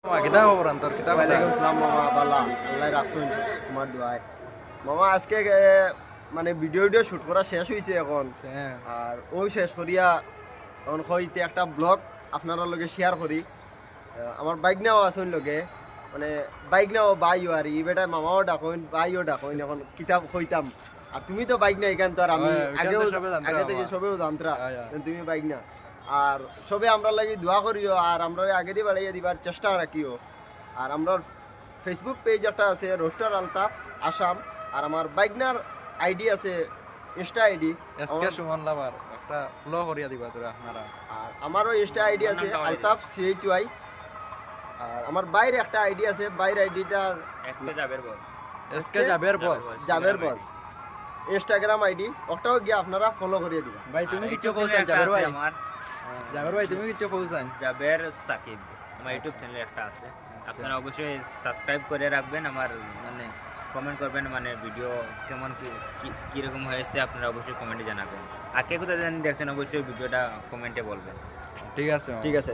কিতাব খবর আন্তর কিতাব ওয়ালাইকুম সালাম মামা বালা আল্লাহ রাখছুন তোমার দোয়ায় মামা আজকে মানে ভিডিও শুট করা শেষ হয়েছে এখন আর ওই শেষ করিয়া এখন হইতে একটা ব্লগ আপনারা লগে শেয়ার করি আমার বাইক নেওয়া আসুন লগে মানে বাইক নেওয়া বাইও আর ই বেটা মামাও ডাকুন বাইও ডাকুন এখন কিতাব হইতাম আর তুমি তো বাইক না এখান তো আর আমি আগে থেকে সবেও জানতরা তুমি বাইক না আর সবে আমরা লাগি দোয়া করিও আর আমরা আগে দিয়ে বাড়াইয়া দিবার চেষ্টা রাখিও আর আমরা ফেসবুক পেজ একটা আছে রোস্টার আলতাফ আসাম আর আমার বাইকনার আইডি আছে ইনস্টা আইডি এসকে সুমন লাভার একটা ফলো করিয়া দিবা তোরা আপনারা আর আমারও ইনস্টা আইডি আছে আলতাফ CHY আর আমার বাইরে একটা আইডি আছে বাইরে আইডিটার এসকে জাবের বস জাবের বস ইনস্টাগ্রাম আইডি ওটাও গিয়ে আপনারা ফলো করিয়ে দিবা ভাই তুমি কিছু ইউটিউব কইছেন জাবের ভাই আমার জাবের ভাই তুমি কিছু কইছেন জাবের সাকিব আমার ইউটিউব চ্যানেল একটা আছে আপনারা অবশ্যই সাবস্ক্রাইব করে রাখবেন আমার মানে কমেন্ট করবেন মানে ভিডিও কেমন কি রকম হয়েছে আপনারা অবশ্যই কমেন্টে জানাবেন আর কে কোথায় দেখছেন অবশ্যই ভিডিওটা কমেন্টে বলবেন ঠিক আছে ঠিক আছে